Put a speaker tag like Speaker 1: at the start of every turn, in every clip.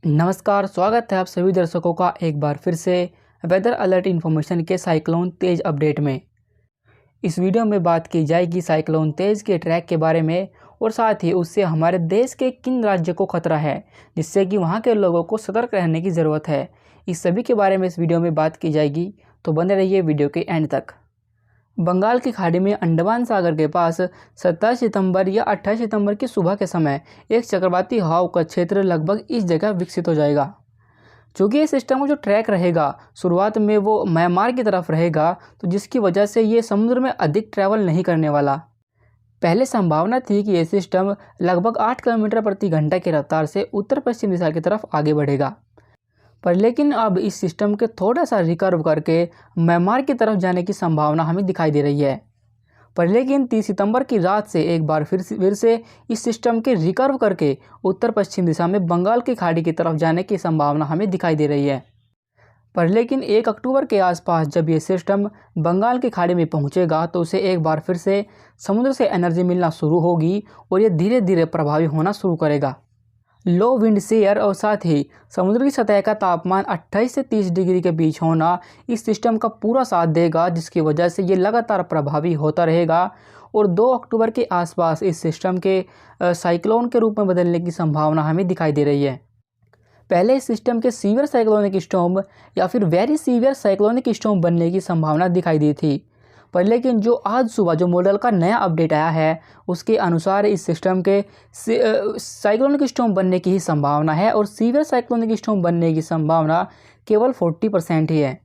Speaker 1: नमस्कार, स्वागत है आप सभी दर्शकों का एक बार फिर से वेदर अलर्ट इन्फॉर्मेशन के साइक्लोन तेज अपडेट में। इस वीडियो में बात की जाएगी साइक्लोन तेज के ट्रैक के बारे में और साथ ही उससे हमारे देश के किन राज्यों को खतरा है, जिससे कि वहां के लोगों को सतर्क रहने की ज़रूरत है। इस सभी के बारे में इस वीडियो में बात की जाएगी, तो बने रहिए वीडियो के एंड तक। बंगाल की खाड़ी में अंडमान सागर के पास 27 सितंबर या 28 सितंबर की सुबह के समय एक चक्रवाती हवाओं का क्षेत्र लगभग इस जगह विकसित हो जाएगा। चूँकि ये सिस्टम का जो ट्रैक रहेगा शुरुआत में वो म्यांमार की तरफ रहेगा, तो जिसकी वजह से ये समुद्र में अधिक ट्रैवल नहीं करने वाला। पहले संभावना थी कि ये सिस्टम लगभग 8 किलोमीटर प्रति घंटा की रफ्तार से उत्तर पश्चिम दिशा की तरफ आगे बढ़ेगा, पर लेकिन अब इस सिस्टम के थोड़ा सा रिकर्व करके म्यांमार की तरफ जाने की संभावना हमें दिखाई दे रही है। पर लेकिन 30 सितंबर की रात से एक बार फिर से इस सिस्टम के रिकर्व करके उत्तर पश्चिम दिशा में बंगाल की खाड़ी की तरफ जाने की संभावना हमें दिखाई दे रही है। पर लेकिन 1 अक्टूबर के आसपास जब ये सिस्टम बंगाल की खाड़ी में पहुंचेगा, तो उसे एक बार फिर से समुद्र से एनर्जी मिलना शुरू होगी और ये धीरे धीरे प्रभावी होना शुरू करेगा। लो विंड शेयर और साथ ही समुद्र की सतह का तापमान 28 से 30 डिग्री के बीच होना इस सिस्टम का पूरा साथ देगा, जिसकी वजह से ये लगातार प्रभावी होता रहेगा और 2 अक्टूबर के आसपास इस सिस्टम के साइक्लोन के रूप में बदलने की संभावना हमें दिखाई दे रही है। पहले इस सिस्टम के सीवियर साइक्लोनिक स्टॉर्म या फिर वेरी सीवियर साइक्लोनिक स्टॉर्म बनने की संभावना दिखाई दी थी, पर लेकिन जो आज सुबह जो मॉडल का नया अपडेट आया है उसके अनुसार इस सिस्टम के साइक्लोनिक स्टॉर्म बनने की ही संभावना है और सीवियर साइक्लोनिक स्टॉर्म बनने की संभावना केवल 40% ही है।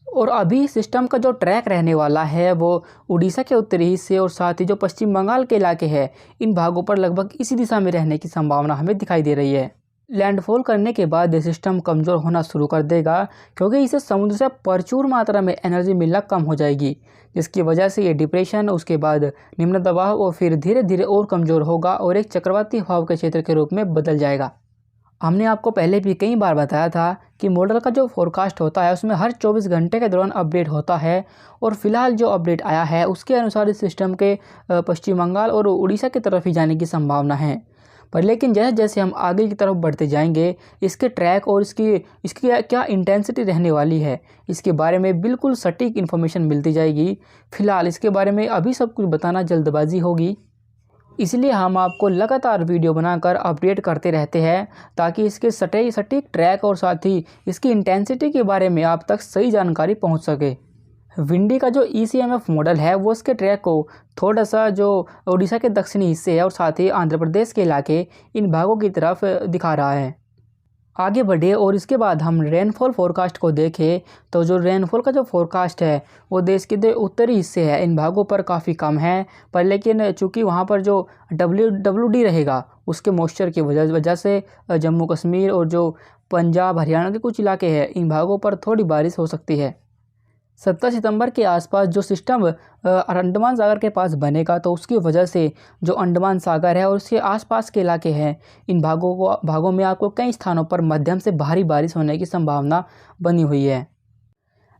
Speaker 1: और अभी सिस्टम का जो ट्रैक रहने वाला है वो उड़ीसा के उत्तरी हिस्से और साथ ही जो पश्चिम बंगाल के इलाके हैं, इन भागों पर लगभग इसी दिशा में रहने की संभावना हमें दिखाई दे रही है। लैंडफॉल करने के बाद ये सिस्टम कमज़ोर होना शुरू कर देगा, क्योंकि इसे समुद्र से प्रचुर मात्रा में एनर्जी मिलना कम हो जाएगी, जिसकी वजह से ये डिप्रेशन, उसके बाद निम्न दबाव और फिर धीरे धीरे और कमज़ोर होगा और एक चक्रवाती हवाओं के क्षेत्र के रूप में बदल जाएगा। हमने आपको पहले भी कई बार बताया था कि मॉडल का जो फोरकास्ट होता है उसमें हर 24 घंटे के दौरान अपडेट होता है, और फिलहाल जो अपडेट आया है उसके अनुसार इस सिस्टम के पश्चिम बंगाल और उड़ीसा की तरफ ही जाने की संभावना है। पर लेकिन जैसे जैसे हम आगे की तरफ बढ़ते जाएंगे, इसके ट्रैक और इसकी क्या इंटेंसिटी रहने वाली है, इसके बारे में बिल्कुल सटीक इन्फॉर्मेशन मिलती जाएगी। फिलहाल इसके बारे में अभी सब कुछ बताना जल्दबाजी होगी, इसलिए हम आपको लगातार वीडियो बनाकर अपडेट करते रहते हैं, ताकि इसके सटीक ट्रैक और साथ ही इसकी इंटेंसिटी के बारे में आप तक सही जानकारी पहुंच सके। विंडी का जो ECMF मॉडल है वो इसके ट्रैक को थोड़ा सा जो उड़ीसा के दक्षिणी हिस्से है और साथ ही आंध्र प्रदेश के इलाके, इन भागों की तरफ दिखा रहा है। आगे बढ़े और इसके बाद हम रेनफॉल फोरकास्ट को देखें, तो जो रेनफॉल का जो फोरकास्ट है वो देश के जो उत्तरी हिस्से है इन भागों पर काफ़ी कम है, पर लेकिन चूँकि वहाँ पर जो WD रहेगा उसके मॉइस्चर की वजह से जम्मू कश्मीर और जो पंजाब हरियाणा के कुछ इलाके हैं इन भागों पर थोड़ी बारिश हो सकती है। 17 सितंबर के आसपास जो सिस्टम अंडमान सागर के पास बनेगा, तो उसकी वजह से जो अंडमान सागर है और उसके आसपास के इलाके हैं इन भागों में आपको कई स्थानों पर मध्यम से भारी बारिश होने की संभावना बनी हुई है।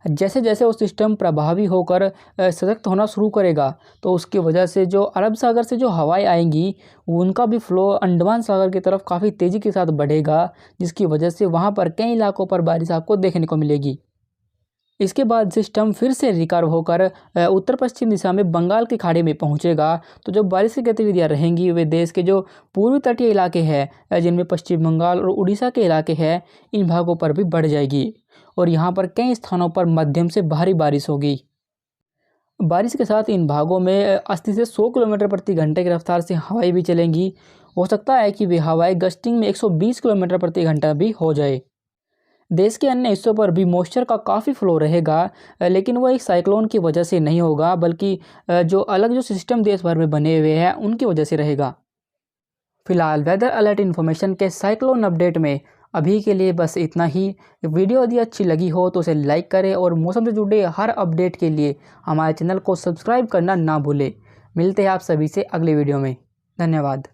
Speaker 1: जैसे जैसे वो सिस्टम प्रभावी होकर सशक्त होना शुरू करेगा, तो उसकी वजह से जो अरब सागर से जो हवाएं आएंगी उनका भी फ्लो अंडमान सागर की तरफ काफ़ी तेज़ी के साथ बढ़ेगा, जिसकी वजह से वहाँ पर कई इलाकों पर बारिश आपको देखने को मिलेगी। इसके बाद सिस्टम फिर से रिकर्व होकर उत्तर पश्चिम दिशा में बंगाल की खाड़ी में पहुंचेगा, तो जो बारिश की गतिविधियां रहेंगी वे देश के जो पूर्वी तटीय इलाके हैं जिनमें पश्चिम बंगाल और उड़ीसा के इलाके हैं इन भागों पर भी बढ़ जाएगी और यहां पर कई स्थानों पर मध्यम से भारी बारिश होगी। बारिश के साथ इन भागों में 80 से 100 किलोमीटर प्रति घंटे की रफ्तार से हवाएं भी चलेंगी। हो सकता है कि वे हवाएं गस्टिंग में 120 किलोमीटर प्रति घंटा भी हो जाए। देश के अन्य हिस्सों पर भी मॉइस्चर का काफ़ी फ्लो रहेगा, लेकिन वो एक साइक्लोन की वजह से नहीं होगा, बल्कि जो अलग जो सिस्टम देश भर में बने हुए हैं उनकी वजह से रहेगा। फिलहाल वेदर अलर्ट इन्फॉर्मेशन के साइक्लोन अपडेट में अभी के लिए बस इतना ही। वीडियो यदि अच्छी लगी हो तो उसे लाइक करें और मौसम से जुड़े हर अपडेट के लिए हमारे चैनल को सब्सक्राइब करना ना भूलें। मिलते हैं आप सभी से अगले वीडियो में। धन्यवाद।